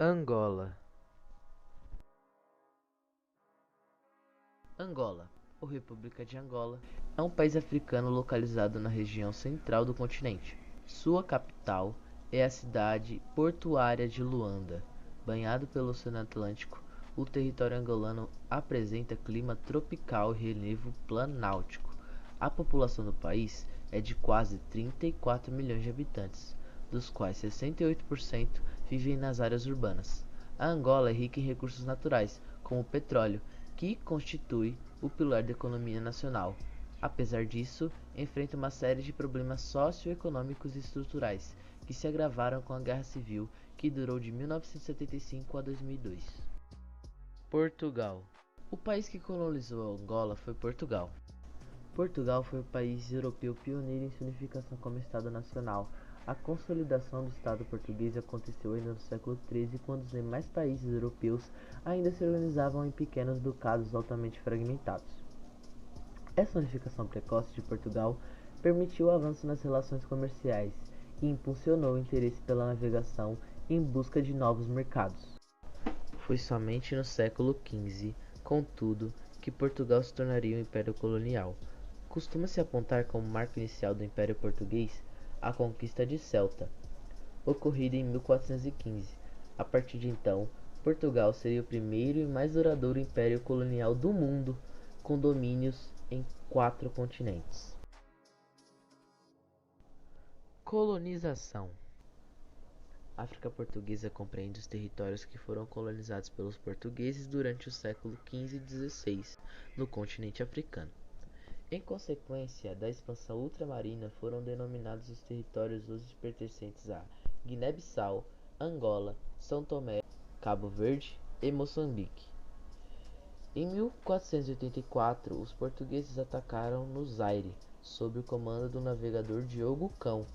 Angola. Angola, ou República de Angola, é um país africano localizado na região central do continente. Sua capital é a cidade portuária de Luanda. Banhado pelo Oceano Atlântico, o território angolano apresenta clima tropical e relevo planáltico. A população do país é de quase 34 milhões de habitantes, dos quais 68% vivem nas áreas urbanas. A Angola é rica em recursos naturais, como o petróleo, que constitui o pilar da economia nacional. Apesar disso, enfrenta uma série de problemas socioeconômicos e estruturais, que se agravaram com a Guerra Civil, que durou de 1975 a 2002. Portugal. O país que colonizou Angola foi Portugal. Portugal foi o país europeu pioneiro em sua unificação como Estado nacional. A consolidação do Estado português aconteceu ainda no século XIII, quando os demais países europeus ainda se organizavam em pequenos ducados altamente fragmentados. Essa unificação precoce de Portugal permitiu o avanço nas relações comerciais e impulsionou o interesse pela navegação em busca de novos mercados. Foi somente no século XV, contudo, que Portugal se tornaria um império colonial. Costuma-se apontar como marco inicial do Império Português a conquista de Ceuta, ocorrida em 1415. A partir de então, Portugal seria o primeiro e mais duradouro império colonial do mundo, com domínios em 4 continentes. Colonização. A África Portuguesa compreende os territórios que foram colonizados pelos portugueses durante o século XV e XVI no continente africano. Em consequência da expansão ultramarina, foram denominados os territórios hoje pertencentes a Guiné-Bissau, Angola, São Tomé, Cabo Verde e Moçambique. Em 1484, os portugueses atacaram no Zaire, sob o comando do navegador Diogo Cão.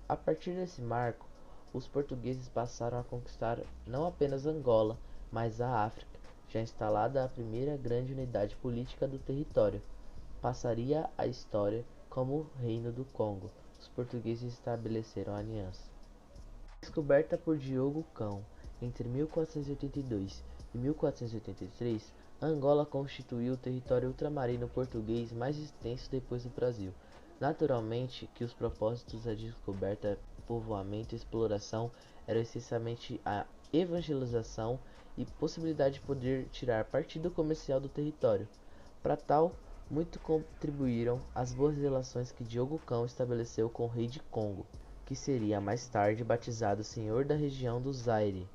A partir desse marco, os portugueses passaram a conquistar não apenas Angola, mas a África, já instalada a primeira grande unidade política do território. Passaria à história como Reino do Congo. Os portugueses estabeleceram a aliança. Descoberta por Diogo Cão entre 1482 e 1483, Angola constituiu o território ultramarino português mais extenso depois do Brasil. Naturalmente que os propósitos da descoberta, povoamento e exploração eram essencialmente a evangelização e possibilidade de poder tirar partido comercial do território. Para tal, muito contribuíram as boas relações que Diogo Cão estabeleceu com o rei de Congo, que seria mais tarde batizado Senhor da região do Zaire,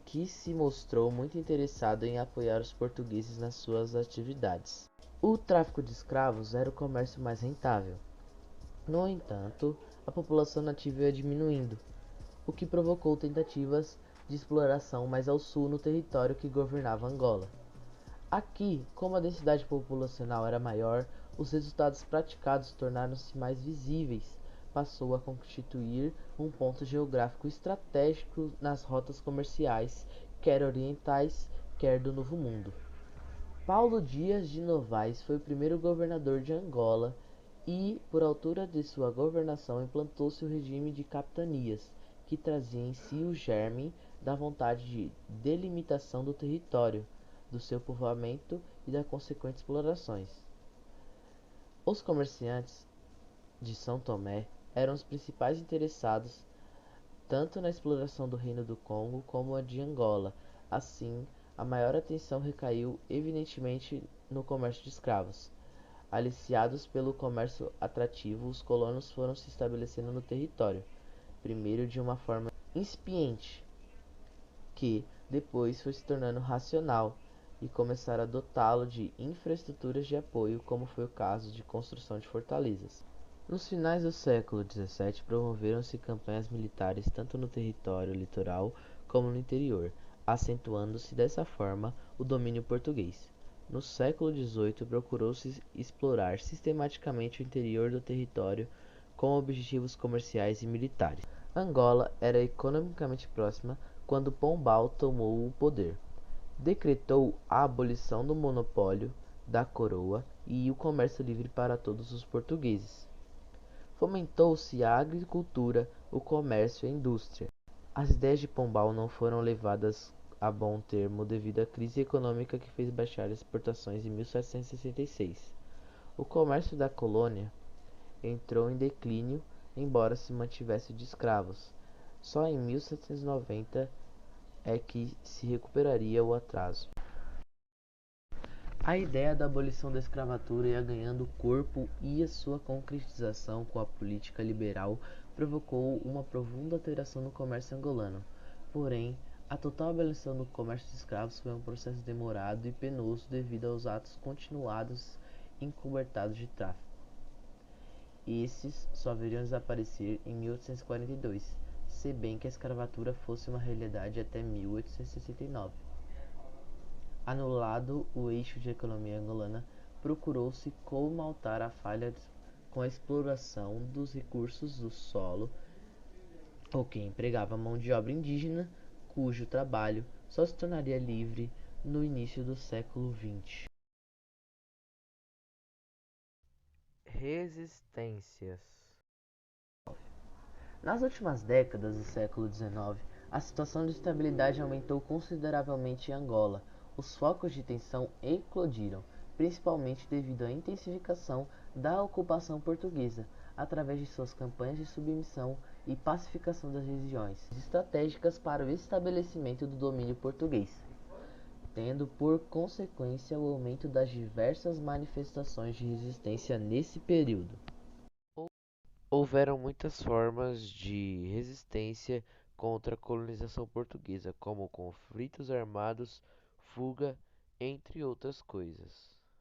que se mostrou muito interessado em apoiar os portugueses nas suas atividades. O tráfico de escravos era o comércio mais rentável. No entanto, a população nativa ia diminuindo, o que provocou tentativas de exploração mais ao sul no território que governava Angola. Aqui, como a densidade populacional era maior, os resultados praticados tornaram-se mais visíveis. Passou a constituir um ponto geográfico estratégico nas rotas comerciais, quer orientais, quer do Novo Mundo. Paulo Dias de Novaes foi o primeiro governador de Angola e, por altura de sua governação, implantou-se o regime de capitanias, que trazia em si o germe da vontade de delimitação do território, do seu povoamento e das consequentes explorações. Os comerciantes de São Tomé eram os principais interessados tanto na exploração do Reino do Congo como a de Angola. Assim, a maior atenção recaiu evidentemente no comércio de escravos. Aliciados pelo comércio atrativo, os colonos foram se estabelecendo no território, primeiro de uma forma incipiente, que depois foi se tornando racional e começaram a dotá-lo de infraestruturas de apoio, como foi o caso de construção de fortalezas. Nos finais do século XVII, promoveram-se campanhas militares tanto no território litoral como no interior, acentuando-se dessa forma o domínio português. No século XVIII, procurou-se explorar sistematicamente o interior do território com objetivos comerciais e militares. Angola era economicamente próxima quando Pombal tomou o poder. Decretou a abolição do monopólio da coroa e o comércio livre para todos os portugueses. Fomentou-se a agricultura, o comércio e a indústria. As ideias de Pombal não foram levadas a bom termo devido à crise econômica que fez baixar as exportações em 1766. O comércio da colônia entrou em declínio, embora se mantivesse de escravos. Só em 1790 é que se recuperaria o atraso. A ideia da abolição da escravatura ia ganhando corpo e a sua concretização com a política liberal provocou uma profunda alteração no comércio angolano. Porém, a total abolição do comércio de escravos foi um processo demorado e penoso devido aos atos continuados encobertados de tráfico. Esses só viriam desaparecer em 1842, se bem que a escravatura fosse uma realidade até 1869. Anulado o eixo de economia angolana, procurou-se colmatar a falha com a exploração dos recursos do solo, o que empregava mão de obra indígena, cujo trabalho só se tornaria livre no início do século XX. Resistências. Nas últimas décadas do século XIX, a situação de instabilidade aumentou consideravelmente em Angola. Os focos de tensão eclodiram, principalmente devido à intensificação da ocupação portuguesa, através de suas campanhas de submissão e pacificação das regiões estratégicas para o estabelecimento do domínio português, tendo por consequência o aumento das diversas manifestações de resistência nesse período. Houveram muitas formas de resistência contra a colonização portuguesa, como conflitos armados, fuga, entre outras coisas.